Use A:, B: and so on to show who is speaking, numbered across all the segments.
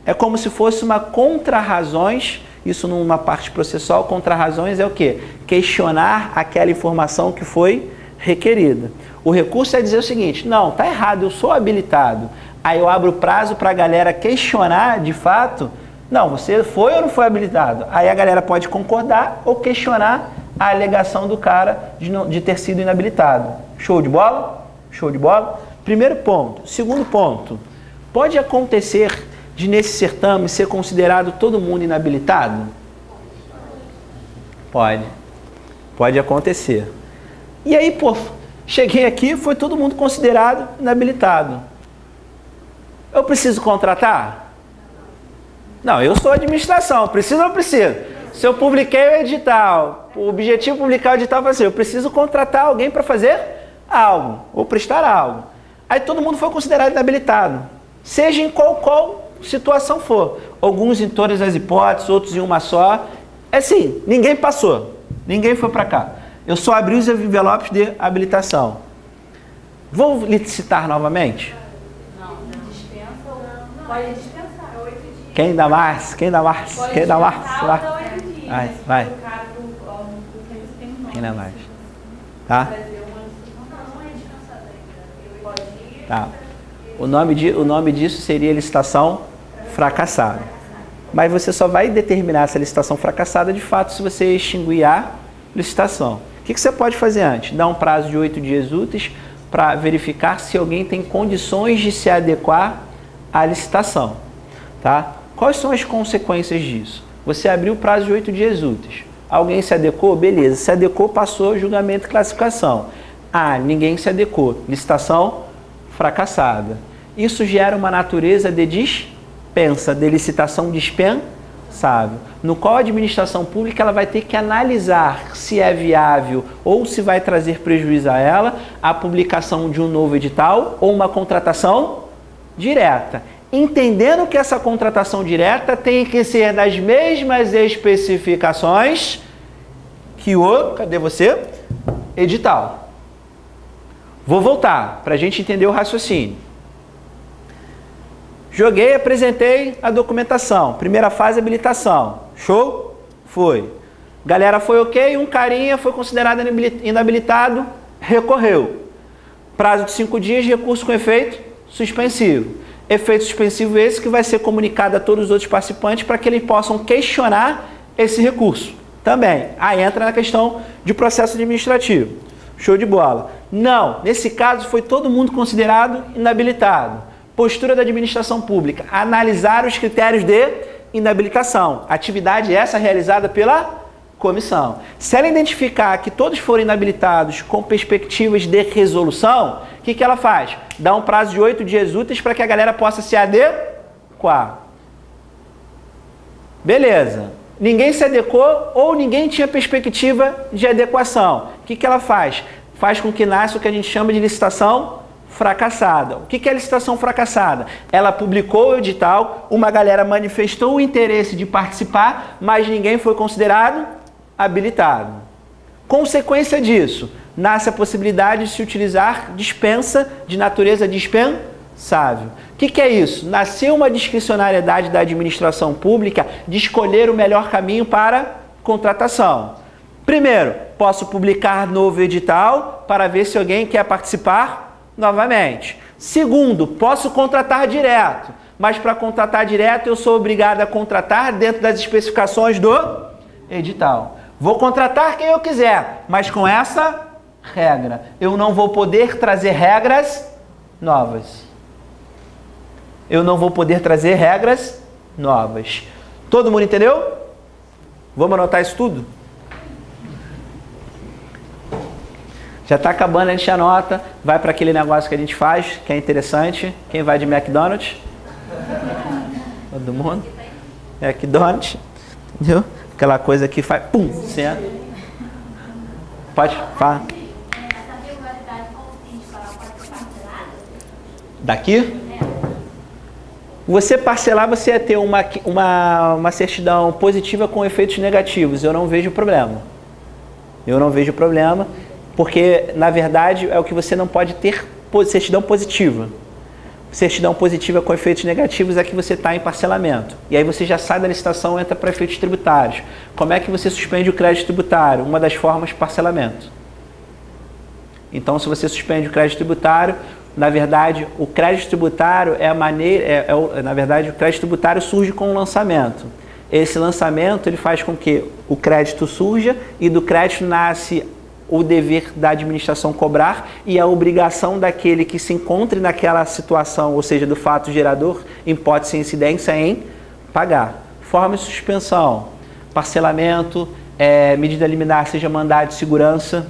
A: É como se fosse uma contra-razões, isso numa parte processual, contra-razões é o quê? Questionar aquela informação que foi requerida. O recurso é dizer o seguinte, não, tá errado, eu sou habilitado. Aí eu abro o prazo para a galera questionar, de fato, não, você foi ou não foi habilitado? Aí a galera pode concordar ou questionar a alegação do cara de ter sido inabilitado. Show de bola? Show de bola? Primeiro ponto. Segundo ponto, pode acontecer de nesse certame ser considerado todo mundo inabilitado? Pode. Pode acontecer. E aí, pô, cheguei aqui, foi todo mundo considerado inabilitado. Eu preciso contratar? Não, eu sou administração, preciso ou não preciso? Se eu publiquei o edital, o objetivo de publicar o edital vai ser, eu preciso contratar alguém para fazer algo, ou prestar algo. Aí todo mundo foi considerado inabilitado, seja em qual situação for. Alguns em todas as hipóteses, outros em uma só. É assim, ninguém passou, ninguém foi para cá. Eu só abri os envelopes de habilitação. Vou licitar novamente?
B: Não, dispensa ou não. Pode dispensar, 8 dias.
A: Quem dá mais? Quem dá mais?
B: Pode
A: Quem dá mais?
B: dispensar ou 8 dias.
A: Vai.
B: O cara porque você tem um nome.
A: Quem dá mais? Tá?
B: Não é dispensado ainda. Pode ir.
A: Tá. O nome disso seria licitação fracassada. Mas você só vai determinar essa licitação fracassada de fato se você extinguir a licitação. O que você pode fazer antes? Dar um prazo de 8 dias úteis para verificar se alguém tem condições de se adequar à licitação. Tá? Quais são as consequências disso? Você abriu o prazo de 8 dias úteis. Alguém se adequou? Beleza. Se adequou, passou julgamento e classificação. Ah, ninguém se adequou. Licitação fracassada. Isso gera uma natureza de dispensa, de licitação dispensável, no qual a administração pública ela vai ter que analisar se é viável ou se vai trazer prejuízo a ela a publicação de um novo edital ou uma contratação direta. Entendendo que essa contratação direta tem que ser das mesmas especificações que o, cadê você? Edital. Vou voltar para a gente entender o raciocínio. Joguei, apresentei a documentação. Primeira fase, habilitação. Show? Foi. Galera foi ok, um carinha foi considerado inabilitado, recorreu. Prazo de 5 dias, recurso com efeito suspensivo. Efeito suspensivo esse que vai ser comunicado a todos os outros participantes para que eles possam questionar esse recurso. Também. Aí entra na questão de processo administrativo. Show de bola. Não, nesse caso foi todo mundo considerado inabilitado. Postura da administração pública, analisar os critérios de inabilitação. Atividade essa realizada pela comissão. Se ela identificar que todos foram inabilitados com perspectivas de resolução, o que ela faz? Dá um prazo de 8 dias úteis para que a galera possa se adequar. Beleza. Ninguém se adequou ou ninguém tinha perspectiva de adequação. O que ela faz? Faz com que nasça o que a gente chama de licitação fracassada. O que é licitação fracassada? Ela publicou o edital, uma galera manifestou o interesse de participar, mas ninguém foi considerado habilitado. Consequência disso, nasce a possibilidade de se utilizar dispensa de natureza dispensável. O que é isso? Nasceu uma discricionariedade da administração pública de escolher o melhor caminho para contratação. Primeiro, posso publicar novo edital para ver se alguém quer participar novamente. Segundo, posso contratar direto, mas para contratar direto eu sou obrigado a contratar dentro das especificações do edital. Vou contratar quem eu quiser, mas com essa regra. Eu não vou poder trazer regras novas. Eu não vou poder trazer regras novas. Todo mundo entendeu? Vamos anotar isso tudo? Já está acabando, a gente anota, vai para aquele negócio que a gente faz, que é interessante. Quem vai de McDonald's? Todo mundo? McDonald's, entendeu? Aquela coisa que faz, pum, senta. Pode falar. Daqui? Você parcelar, você ia ter uma certidão positiva com efeitos negativos. Eu não vejo problema. Eu não vejo problema. Porque, na verdade, é o que você não pode ter certidão positiva. Certidão positiva com efeitos negativos é que você está em parcelamento. E aí você já sai da licitação e entra para efeitos tributários. Como é que você suspende o crédito tributário? Uma das formas, parcelamento. Então, se você suspende o crédito tributário, na verdade, o crédito tributário é a maneira... na verdade, o crédito tributário surge com o lançamento. Esse lançamento ele faz com que o crédito surja e do crédito nasce o dever da administração cobrar e a obrigação daquele que se encontre naquela situação, ou seja, do fato gerador, hipótese e incidência, em pagar. Forma de suspensão, parcelamento, medida liminar, seja mandado de segurança,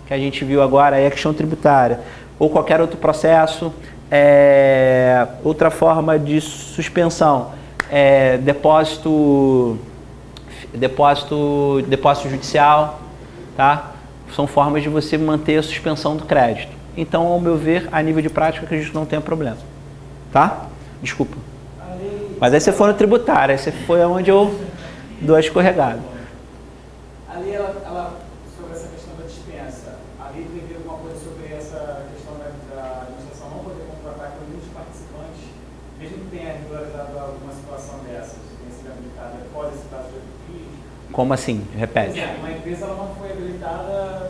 A: que a gente viu agora, é a questão tributária, ou qualquer outro processo. Outra forma de suspensão, depósito judicial, tá? São formas de você manter a suspensão do crédito. Então, ao meu ver, a nível de prática, acredito que não tenha problema. Tá? Desculpa. Mas aí você foi no tributário, aí você foi onde eu dou a escorregada.
C: A lei, ela, sobre essa questão da dispensa, a lei prevê alguma coisa sobre essa questão da administração não poder contratar com muitos participantes, mesmo que tenha regularizado alguma situação dessas, tenha sido habilitada, pode citar o jurídico?
A: Como assim? Repete.
C: Uma empresa ela não foi habilitada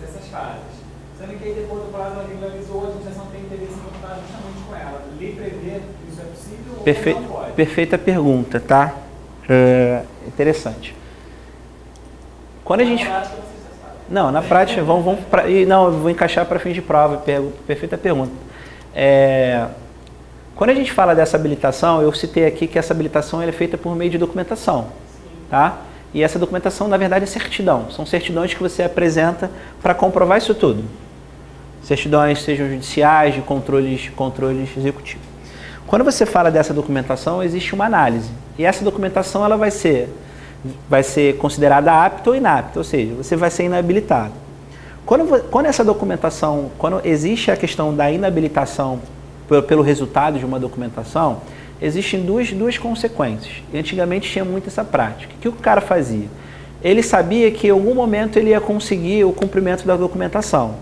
C: dessas fases. Sendo que aí depois do prazo ela regularizou, a administração tem interesse em contar justamente com ela. A lei prevê que isso é possível ou não pode?
A: Perfeita pergunta, tá? Interessante. Quando a gente...
C: prática, você já sabe.
A: Não, na prática, não, eu vou encaixar para fim de prova, perfeita pergunta. Quando a gente fala dessa habilitação, eu citei aqui que essa habilitação é feita por meio de documentação, tá? E essa documentação, na verdade, é certidão. São certidões que você apresenta para comprovar isso tudo. Certidões, sejam judiciais, de controles executivos. Quando você fala dessa documentação, existe uma análise. E essa documentação ela vai ser considerada apta ou inapta, ou seja, você vai ser inabilitado. Quando essa documentação, quando existe a questão da inabilitação pelo resultado de uma documentação, existem duas consequências. E antigamente tinha muito essa prática. O que o cara fazia? Ele sabia que em algum momento ele ia conseguir o cumprimento da documentação.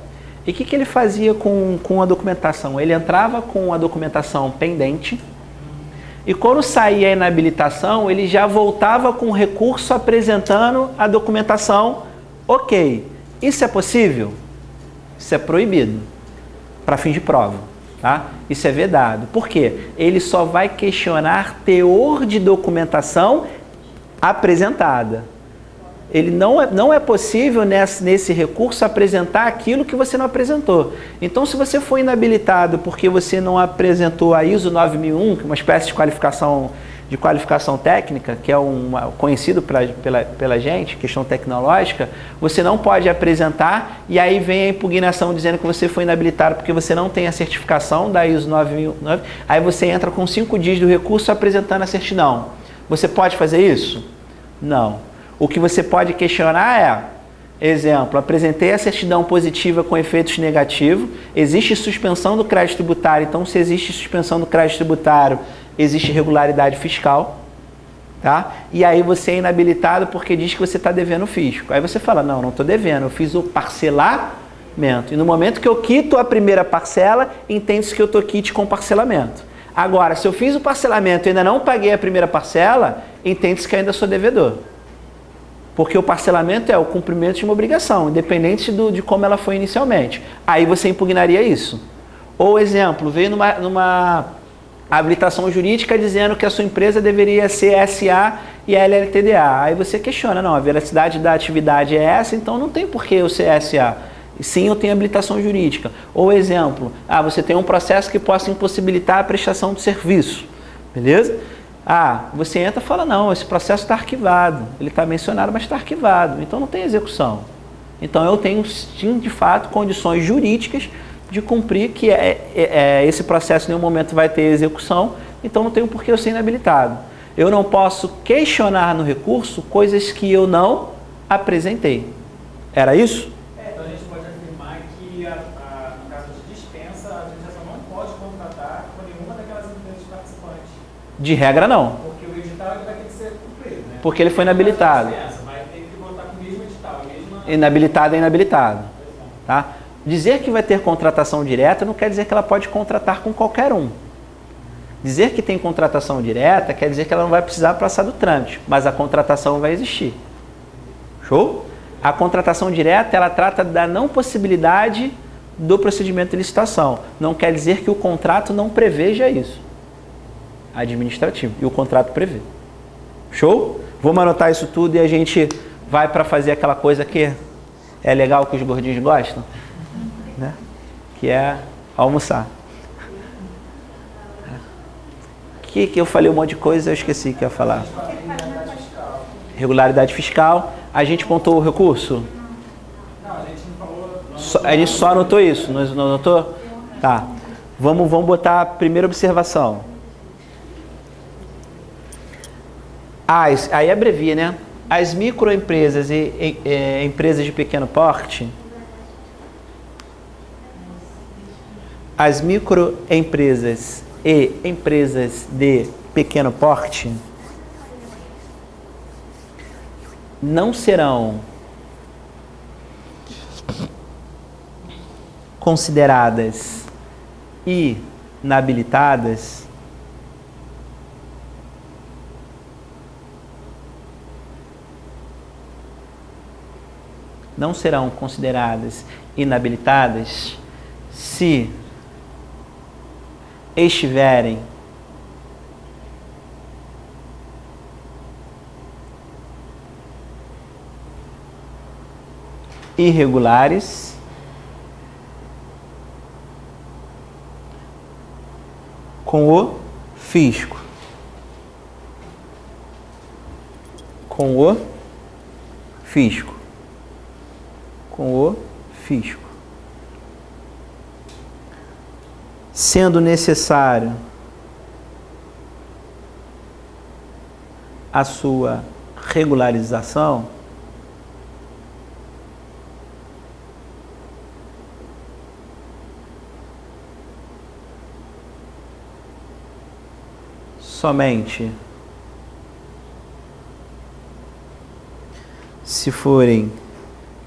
A: E o que ele fazia com a documentação? Ele entrava com a documentação pendente e quando saía a inabilitação, ele já voltava com o recurso apresentando a documentação ok. Isso é possível? Isso é proibido para fim de prova. Tá? Isso é vedado. Por quê? Ele só vai questionar teor de documentação apresentada. Ele não é possível nesse recurso apresentar aquilo que você não apresentou. Então, se você foi inabilitado porque você não apresentou a ISO 9001, que é uma espécie de qualificação técnica, que é conhecido pela gente, questão tecnológica, você não pode apresentar e aí vem a impugnação dizendo que você foi inabilitado porque você não tem a certificação da ISO 9009, aí você entra com 5 dias do recurso apresentando a certidão. Você pode fazer isso? Não. O que você pode questionar exemplo, apresentei a certidão positiva com efeitos negativos, existe suspensão do crédito tributário, então se existe suspensão do crédito tributário, existe irregularidade fiscal, tá? E aí você é inabilitado porque diz que você está devendo o fisco. Aí você fala, não estou devendo, eu fiz o parcelamento. E no momento que eu quito a primeira parcela, entende-se que eu estou quite com parcelamento. Agora, se eu fiz o parcelamento e ainda não paguei a primeira parcela, entende-se que ainda sou devedor. Porque o parcelamento é o cumprimento de uma obrigação, independente de como ela foi inicialmente. Aí você impugnaria isso. Ou, exemplo, veio numa habilitação jurídica dizendo que a sua empresa deveria ser SA e LLTDA. Aí você questiona, não, a veracidade da atividade é essa, então não tem por que eu ser SA. Sim, eu tenho habilitação jurídica. Ou, exemplo, você tem um processo que possa impossibilitar a prestação do serviço. Beleza? Você entra e fala, não, esse processo está arquivado. Ele está mencionado, mas está arquivado. Então não tem execução. Então eu tenho, sim, de fato, condições jurídicas de cumprir que esse processo em nenhum momento vai ter execução, então não tenho por que eu ser inabilitado. Eu não posso questionar no recurso coisas que eu não apresentei. Era isso?
C: Então a gente pode afirmar que, no caso de dispensa, a administração não pode contratar com nenhuma daquelas empresas participantes.
A: De regra, não.
C: Porque o edital vai ter que ser cumprido, né?
A: Porque ele foi inabilitado.
C: Vai ter que botar com o mesmo edital.
A: Inabilitado é inabilitado. Tá? Dizer que vai ter contratação direta não quer dizer que ela pode contratar com qualquer um. Dizer que tem contratação direta quer dizer que ela não vai precisar passar do trâmite, mas a contratação vai existir. Show? A contratação direta, ela trata da não possibilidade do procedimento de licitação. Não quer dizer que o contrato não preveja isso. Administrativo. E o contrato prevê. Show? Vamos anotar isso tudo e a gente vai para fazer aquela coisa que é legal, que os gordinhos gostam, né? Que é almoçar. Que eu falei um monte de coisa, eu esqueci que ia falar. Regularidade fiscal. A gente pontuou o recurso?
C: Não, a gente não falou.
A: A gente só anotou isso, não anotou? Tá. Vamos botar a primeira observação. Aí abrevia, né? As microempresas e empresas de pequeno porte. As microempresas e empresas de pequeno porte não serão consideradas inabilitadas se estiverem irregulares com o fisco. Sendo necessário a sua regularização, somente se forem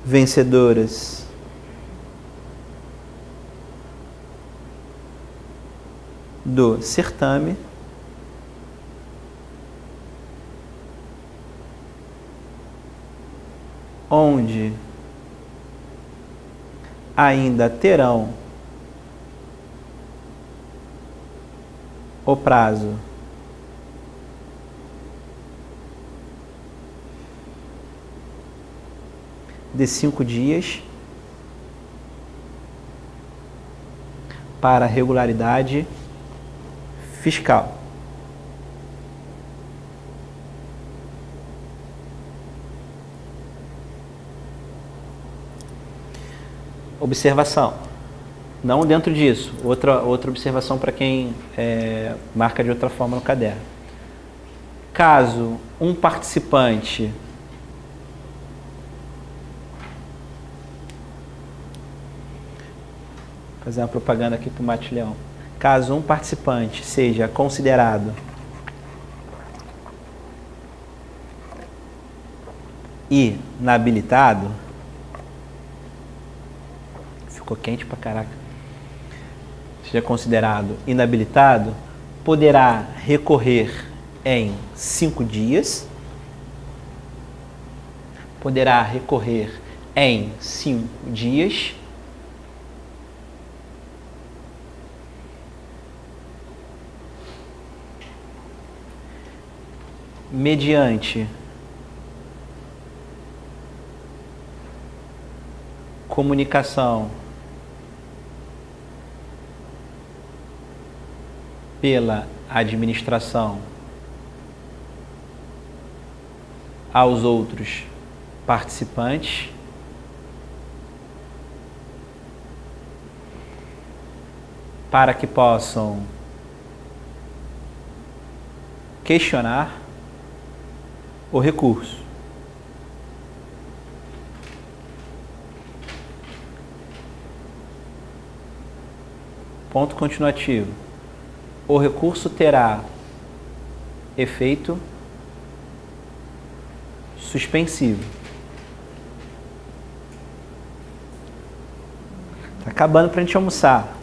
A: vencedoras do certame onde ainda terão o prazo de 5 dias para regularidade fiscal. Observação. Não dentro disso. Outra observação para quem marca de outra forma no caderno. Caso um participante fazer uma propaganda aqui para o Mate Leão. Caso um participante seja considerado inabilitado, ficou quente pra caraca, seja considerado inabilitado, poderá recorrer em 5 dias, mediante comunicação pela administração aos outros participantes, para que possam questionar o recurso. Ponto continuativo. O recurso terá efeito suspensivo. Tá acabando para a gente almoçar.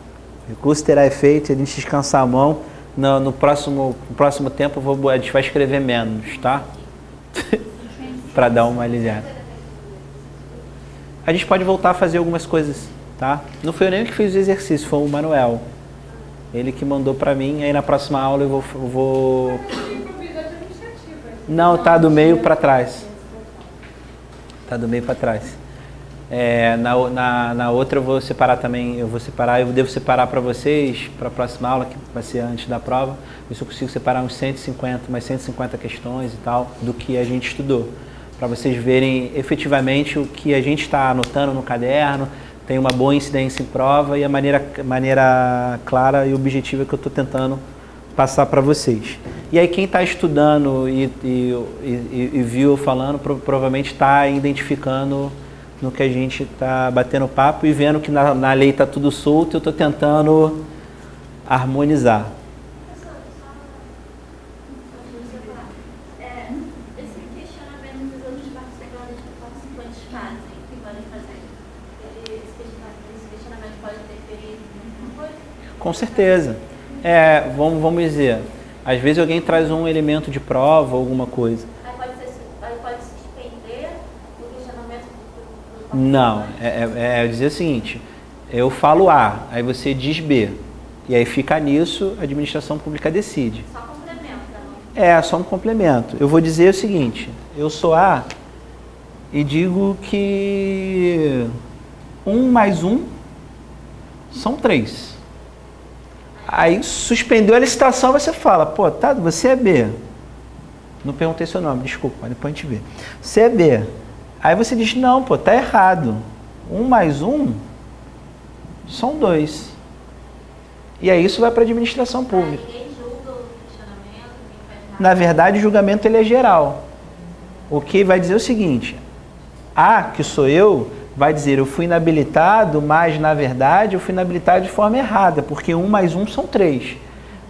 A: O recurso terá efeito e a gente descansar a mão. No próximo tempo a gente vai escrever menos, tá? Para dar uma aliviada. A gente pode voltar a fazer algumas coisas, tá? Não foi eu nem que fiz o exercício, foi o Manuel. Ele que mandou para mim, aí na próxima aula eu vou... Não, tá do meio para trás. Tá do meio para trás. Na outra eu vou separar também, eu devo separar para vocês, para a próxima aula, que vai ser antes da prova, ver se eu consigo separar umas 150 questões e tal, do que a gente estudou, para vocês verem efetivamente o que a gente está anotando no caderno, tem uma boa incidência em prova e a maneira clara e objetiva que eu estou tentando passar para vocês. E aí quem está estudando e viu eu falando, provavelmente está identificando no que a gente está batendo papo e vendo que na lei está tudo solto, eu estou tentando harmonizar.
B: Esse questionamento dos outros participantes fazem, que podem fazer, esse questionamento pode interferir em alguma coisa?
A: Com certeza. Vamos dizer, às vezes alguém traz um elemento de prova ou alguma coisa.
B: Pode se suspender o questionamento do
A: Não, dizer o seguinte, eu falo A, aí você diz B, e aí fica nisso, a administração pública decide.
B: Só complementa, não?
A: Só um complemento. Eu vou dizer o seguinte, eu sou A e digo que 1 mais 1 são 3. Aí suspendeu a licitação, você fala, pô, tá, você é B. Não perguntei seu nome, desculpa, depois a gente vê. Você é B. Aí você diz, não, pô, tá errado. 1 mais 1 são 2. E aí isso vai para a administração pública.
B: Ninguém julga o questionamento, ninguém faz nada.
A: Na verdade, o julgamento ele é geral. O que vai dizer o seguinte, A, que sou eu, vai dizer, eu fui inabilitado, mas na verdade eu fui inabilitado de forma errada, porque 1 mais 1 são 3.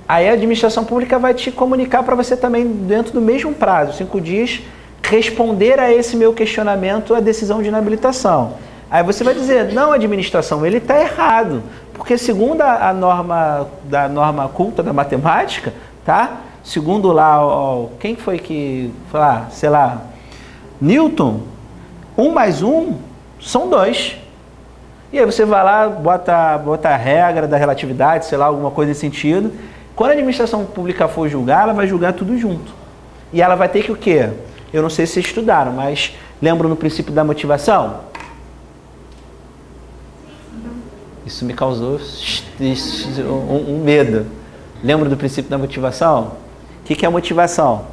A: Aí a administração pública vai te comunicar para você também, dentro do mesmo prazo, 5 dias, responder a esse meu questionamento a decisão de inabilitação. Aí você vai dizer, não, administração, ele está errado, porque segundo a norma culta da matemática, tá? Segundo lá, quem foi que, sei lá, Newton, 1 mais 1 são 2. E aí você vai lá, bota a regra da relatividade, sei lá, alguma coisa nesse sentido. Quando a administração pública for julgar, ela vai julgar tudo junto. E ela vai ter que o quê? Eu não sei se vocês estudaram, mas lembram no princípio da motivação? Isso me causou um medo. Lembra do princípio da motivação? O que é a motivação?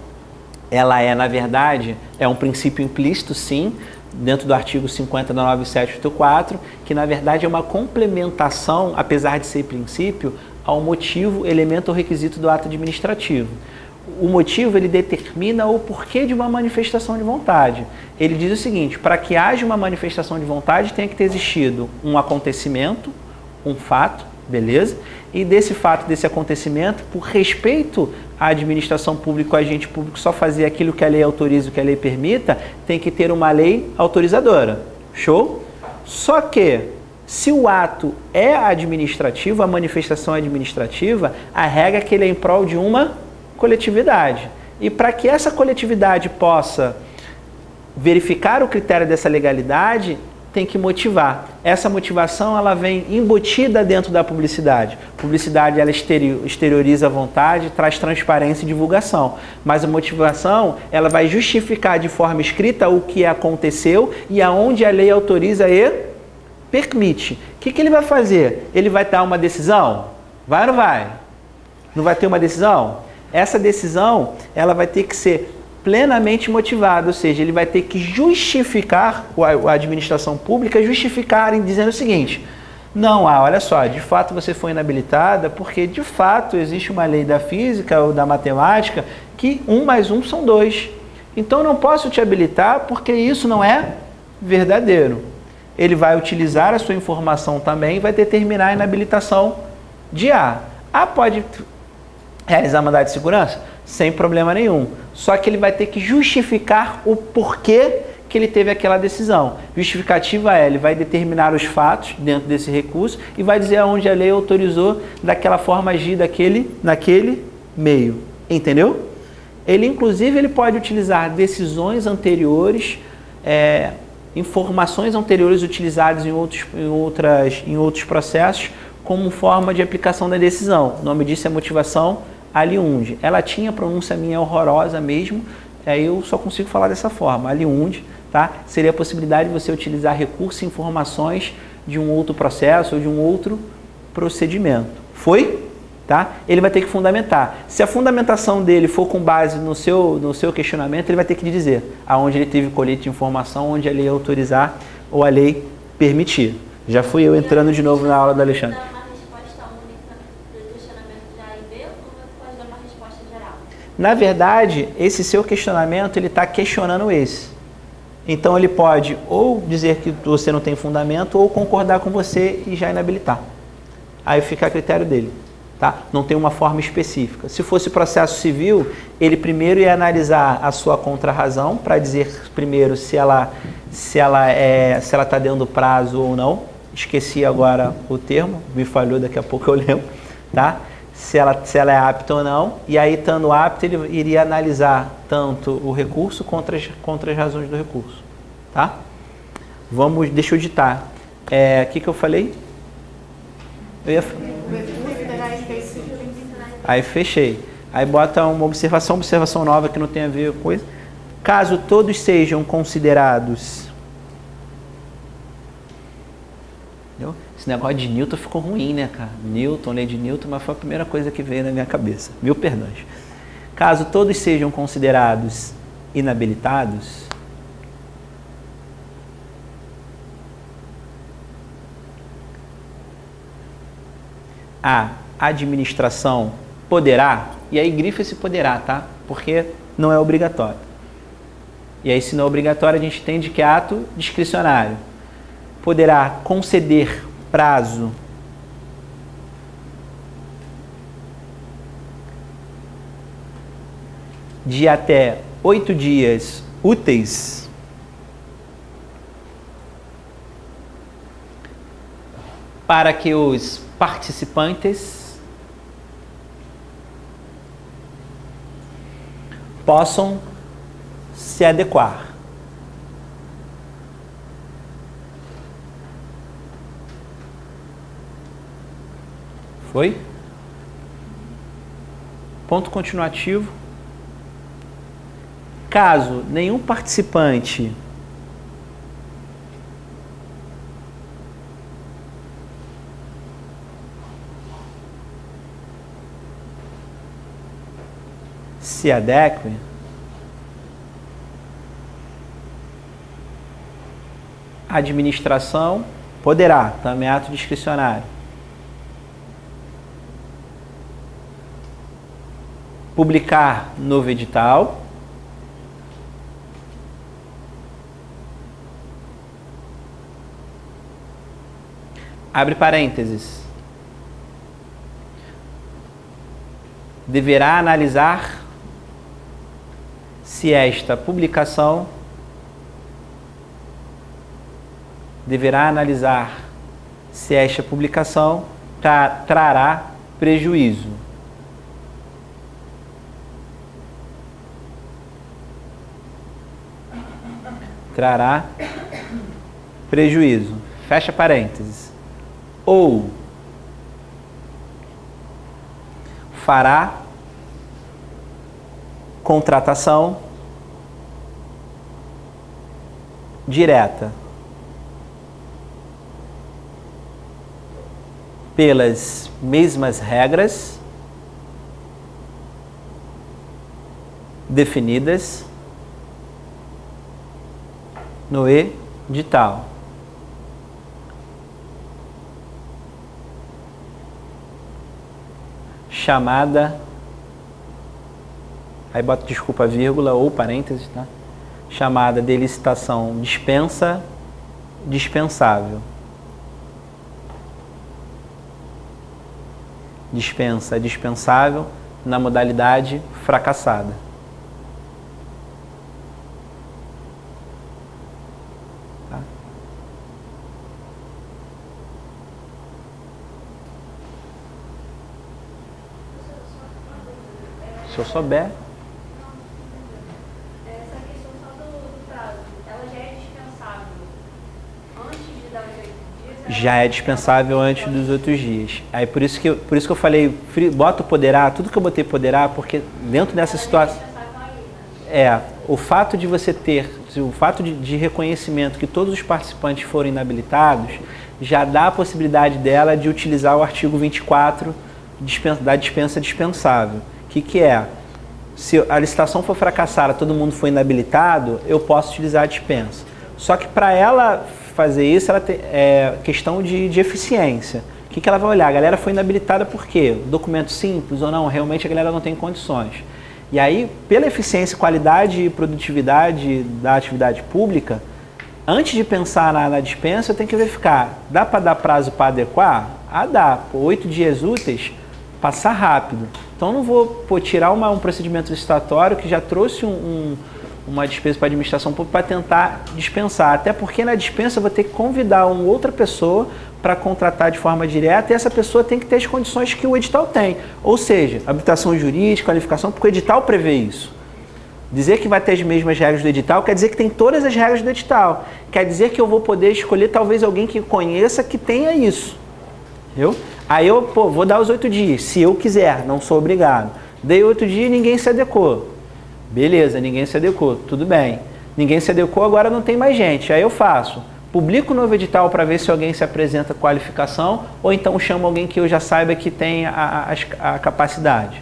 A: Ela na verdade, um princípio implícito, sim, dentro do artigo 50 da 9784, que na verdade é uma complementação, apesar de ser princípio, ao motivo, elemento ou requisito do ato administrativo. O motivo, ele determina o porquê de uma manifestação de vontade. Ele diz o seguinte, para que haja uma manifestação de vontade, tem que ter existido um acontecimento, um fato, beleza? E desse fato, desse acontecimento, por respeito à administração pública, o agente público só fazer aquilo que a lei autoriza, o que a lei permita, tem que ter uma lei autorizadora. Show? Só que, se o ato é administrativo, a manifestação é administrativa, a regra é que ele é em prol de uma coletividade. E para que essa coletividade possa verificar o critério dessa legalidade, tem que motivar. Essa motivação, ela vem embutida dentro da publicidade. Publicidade, ela exterioriza a vontade, traz transparência e divulgação. Mas a motivação, ela vai justificar de forma escrita o que aconteceu e aonde a lei autoriza e permite. O que ele vai fazer? Ele vai dar uma decisão? Vai ou não vai? Não vai ter uma decisão? Essa decisão, ela vai ter que ser plenamente motivado, ou seja, ele vai ter que justificar, a administração pública justificar dizendo o seguinte, não, olha só, de fato você foi inabilitada porque de fato existe uma lei da física ou da matemática que 1 mais 1 são 2. Então eu não posso te habilitar porque isso não é verdadeiro. Ele vai utilizar a sua informação também e vai determinar a inabilitação de A. A pode realizar mandado de segurança? Sem problema nenhum. Só que ele vai ter que justificar o porquê que ele teve aquela decisão. Justificativa é, ele vai determinar os fatos dentro desse recurso e vai dizer aonde a lei autorizou daquela forma agir naquele meio. Entendeu? Ele, inclusive, ele pode utilizar decisões anteriores, informações anteriores utilizadas em outros processos como forma de aplicação da decisão. O nome disso é motivação aliunde. Ela tinha pronúncia minha horrorosa mesmo, aí eu só consigo falar dessa forma, aliunde, tá? Seria a possibilidade de você utilizar recursos e informações de um outro processo ou de um outro procedimento. Foi? Tá? Ele vai ter que fundamentar. Se a fundamentação dele for com base no seu questionamento, ele vai ter que dizer aonde ele teve colete de informação, onde a lei autorizar ou a lei permitir. Já fui eu entrando de novo na aula da Alexandre.
B: Pode dar uma resposta única do questionamento de A e B ou pode dar uma resposta geral?
A: Na verdade, esse seu questionamento, ele está questionando esse. Então ele pode ou dizer que você não tem fundamento ou concordar com você e já inabilitar. Aí fica a critério dele. Tá? Não tem uma forma específica. Se fosse processo civil, ele primeiro ia analisar a sua contrarrazão para dizer primeiro se ela está dando prazo ou não. Esqueci agora o termo, me falhou, daqui a pouco eu lembro. Tá? Se ela é apta ou não. E aí, estando apta, ele iria analisar tanto o recurso contra as razões do recurso. Tá? Deixa eu ditar. O que eu falei? Aí fechei. Aí bota uma observação nova que não tem a ver com coisa. Caso todos sejam considerados... Entendeu? Esse negócio de Newton ficou ruim, né, cara? Newton, lei de Newton, mas foi a primeira coisa que veio na minha cabeça. Mil perdões. Caso todos sejam considerados inabilitados, a administração poderá, e aí grifa esse poderá, tá? Porque não é obrigatório. E aí, se não é obrigatório, a gente entende que é ato discricionário. Poderá conceder prazo de até 8 dias úteis para que os participantes possam se adequar. Foi? Ponto continuativo. Caso nenhum participante se adeque, a administração poderá, também é ato discricionário, publicar novo edital, abre parênteses, deverá analisar se esta publicação trará prejuízo. Trará prejuízo. Fecha parênteses. Ou fará contratação direta pelas mesmas regras definidas no edital. Chamada, aí bota desculpa, vírgula ou parênteses, tá? Chamada de licitação dispensável. Dispensável na modalidade fracassada. Se eu souber.
B: Essa questão só do prazo, ela já é dispensável antes de dar os 8 dias?
A: Já é dispensável antes dos 8 dias. Aí por isso que eu falei, bota o poderá, tudo que eu botei poderá, porque dentro dessa situação... o fato de você ter, o fato de reconhecimento que todos os participantes foram inabilitados, já dá a possibilidade dela de utilizar o artigo 24 da dispensa dispensável. O que é? Se a licitação for fracassada, todo mundo for inabilitado, eu posso utilizar a dispensa. Só que para ela fazer isso, ela é questão de eficiência. O que ela vai olhar? A galera foi inabilitada por quê? Documento simples ou não? Realmente a galera não tem condições. E aí, pela eficiência, qualidade e produtividade da atividade pública, antes de pensar na dispensa, eu tenho que verificar. Dá para dar prazo para adequar? Dá. 8 dias úteis, passar rápido. Então, não vou tirar um procedimento licitatório que já trouxe uma despesa para a administração pública para tentar dispensar. Até porque na dispensa eu vou ter que convidar uma outra pessoa para contratar de forma direta, e essa pessoa tem que ter as condições que o edital tem. Ou seja, habilitação jurídica, qualificação, porque o edital prevê isso. Dizer que vai ter as mesmas regras do edital quer dizer que tem todas as regras do edital. Quer dizer que eu vou poder escolher talvez alguém que conheça que tenha isso. Entendeu? Aí eu vou dar os 8 dias, se eu quiser, não sou obrigado. Dei 8 dias e ninguém se adequou. Beleza, ninguém se adequou, tudo bem. Ninguém se adequou, agora não tem mais gente. Aí eu faço. Publico o novo edital para ver se alguém se apresenta com qualificação, ou então chamo alguém que eu já saiba que tem a capacidade.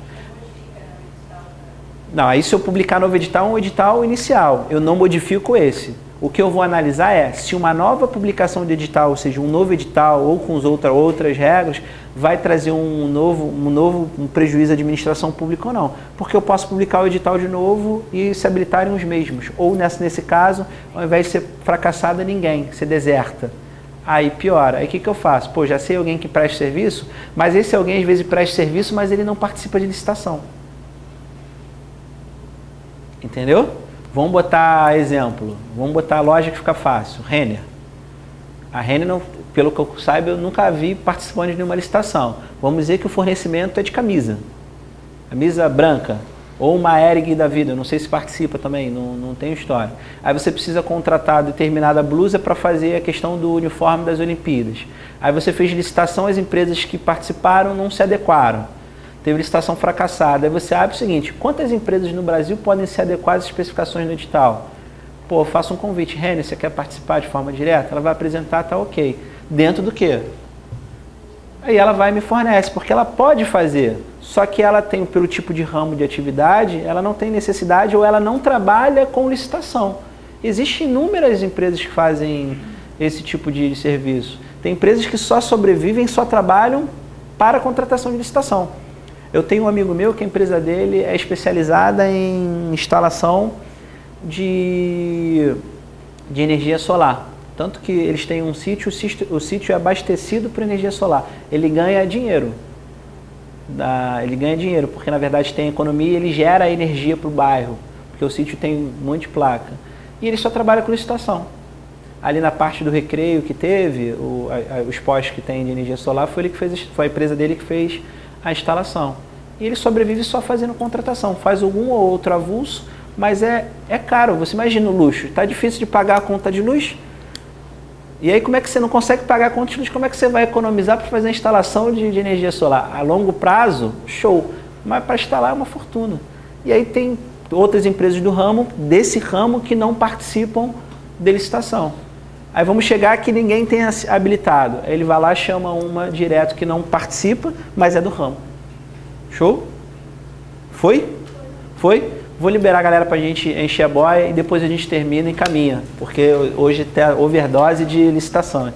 A: Não, aí se eu publicar novo edital, é um edital inicial, eu não modifico esse. O que eu vou analisar é se uma nova publicação de edital, ou seja, um novo edital ou com outras regras, vai trazer um prejuízo à administração pública ou não. Porque eu posso publicar o edital de novo e se habilitarem os mesmos. Ou nesse caso, ao invés de ser fracassada, ninguém, ser deserta. Aí piora. Aí o que eu faço? Já sei alguém que presta serviço, mas esse alguém às vezes presta serviço, mas ele não participa de licitação. Entendeu? Vamos botar exemplo. Vamos botar a loja que fica fácil. Renner. A Renner, não, pelo que eu saiba, eu nunca vi participando de nenhuma licitação. Vamos dizer que o fornecimento é de camisa. Camisa branca. Ou uma Erig da vida. Eu não sei se participa também, não tenho história. Aí você precisa contratar determinada blusa para fazer a questão do uniforme das Olimpíadas. Aí você fez licitação, as empresas que participaram não se adequaram. Teve licitação fracassada. Aí você abre o seguinte: quantas empresas no Brasil podem se adequar às especificações do edital? Eu faço um convite. Renner, você quer participar de forma direta? Ela vai apresentar, tá ok. Dentro do quê? Aí ela vai e me fornece, porque ela pode fazer. Só que ela tem, pelo tipo de ramo de atividade, ela não tem necessidade ou ela não trabalha com licitação. Existem inúmeras empresas que fazem esse tipo de serviço. Tem empresas que só sobrevivem, só trabalham para a contratação de licitação. Eu tenho um amigo meu que a empresa dele é especializada em instalação de energia solar. Tanto que eles têm um sítio, o sítio é abastecido por energia solar. Ele ganha dinheiro. Ele ganha dinheiro, porque na verdade tem economia e ele gera energia para o bairro. Porque o sítio tem um monte de placa. E ele só trabalha com licitação. Ali na parte do recreio que teve, os postos que tem de energia solar, foi a empresa dele que fez a instalação. E ele sobrevive só fazendo contratação. Faz algum ou outro avulso, mas é caro. Você imagina o luxo. Está difícil de pagar a conta de luz? E aí como é que você não consegue pagar a conta de luz? Como é que você vai economizar para fazer a instalação de energia solar? A longo prazo, show. Mas para instalar é uma fortuna. E aí tem outras empresas desse ramo, que não participam de licitação. Aí vamos chegar que ninguém tem habilitado. Aí ele vai lá e chama uma direto que não participa, mas é do ramo. Show? Foi? Foi? Vou liberar a galera para a gente encher a boia e depois a gente termina e caminha, porque hoje tem overdose de licitação.